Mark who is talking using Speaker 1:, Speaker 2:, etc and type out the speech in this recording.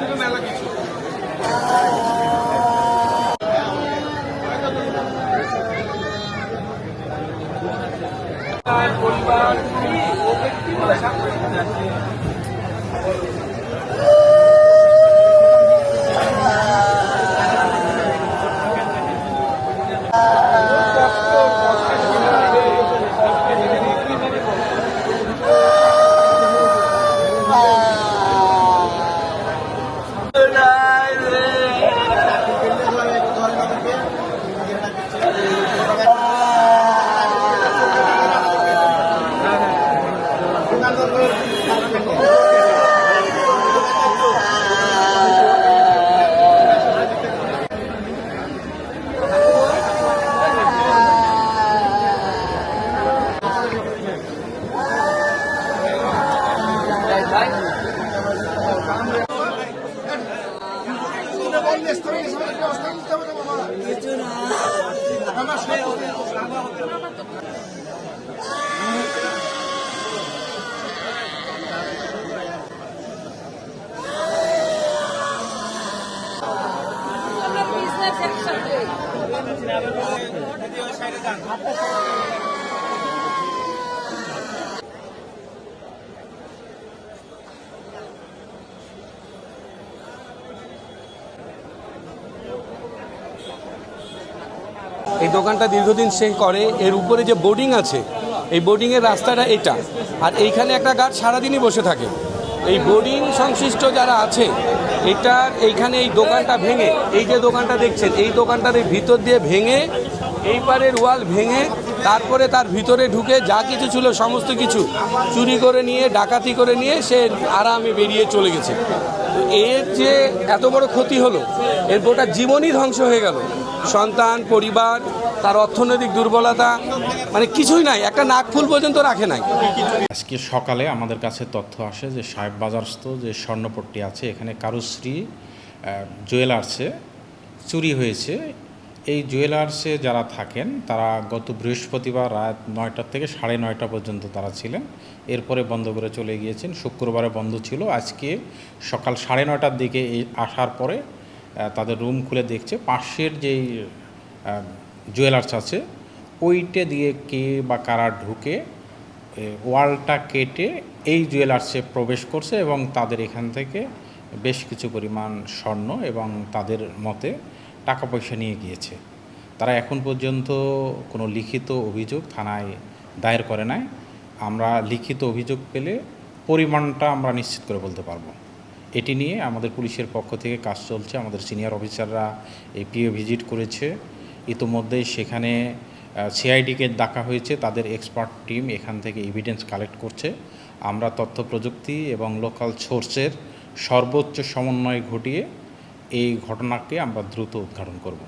Speaker 1: থেকে মেলা কিছু পরিবার ও ব্যক্তি বলে
Speaker 2: এই দোকানটা দীর্ঘদিন সে করে। এর উপরে যে বোর্ডিং আছে, এই বোর্ডিংয়ের রাস্তাটা এটা, আর এইখানে একটা গার্ড সারাদিনই বসে থাকে। এই বোর্ডিং সংশ্লিষ্ট যারা আছে, এইখানে এই দোকানটা ভেঙে, এই যে দোকানটা দেখছেন, এই দোকানটার ভিতর দিয়ে ভেঙে, এই পারের ওয়াল ভেঙে, তারপরে তার ভিতরে ঢুকে যা কিছু ছিল সমস্ত কিছু চুরি করে নিয়ে, ডাকাতি করে নিয়ে সে আরামে বেরিয়ে চলে গেছে। তো এর যে এত বড় ক্ষতি হলো, এর গোটা জীবনই ধ্বংস হয়ে গেল। সন্তান, পরিবার, তার অর্থনৈতিক দুর্বলতা, মানে কিছুই নাই, একটা নাকফুল পর্যন্ত রাখে নাই।
Speaker 3: আজকে সকালে আমাদের কাছে তথ্য আসে যে সাহেব বাজারস্থ যে স্বর্ণপট্টি আছে, এখানে কারুশ্রী জুয়েলার্সে চুরি হয়েছে। এই জুয়েলার্সে যারা থাকেন তারা গত বৃহস্পতিবার রাত 9টা থেকে 9:30 পর্যন্ত তারা ছিলেন, এরপরে বন্ধ করে চলে গিয়েছেন। শুক্রবারে বন্ধ ছিল, আজকে সকাল 9:30টার দিকে আসার পরে তাদের রুম খুলে দেখছে পাশের যেই জুয়েলার্স আছে ওইটা দিয়ে কে বা কারা ঢুকে ওয়ালটা কেটে এই জুয়েলার্সে প্রবেশ করছে এবং তাদের এখান থেকে বেশ কিছু পরিমাণ স্বর্ণ এবং তাদের মতে টাকা পয়সা নিয়ে গিয়েছে। তারা এখন পর্যন্ত কোনো লিখিত অভিযোগ থানায় দায়ের করে নাই। আমরা লিখিত অভিযোগ পেলে পরিমাণটা আমরা নিশ্চিত করে বলতে পারবো। এটি নিয়ে আমাদের পুলিশের পক্ষ থেকে কাজ চলছে। আমাদের সিনিয়র অফিসাররা এই পিও ভিজিট করেছে, ইতোমধ্যেই সেখানে সিআইডিকে ডাকা হয়েছে, তাদের এক্সপার্ট টিম এখান থেকে এভিডেন্স কালেক্ট করছে। আমরা তথ্য প্রযুক্তি এবং লোকাল সোর্সের সর্বোচ্চ সমন্বয় ঘটিয়ে এই ঘটনাকে আমরা দ্রুত উদ্ঘাটন করব।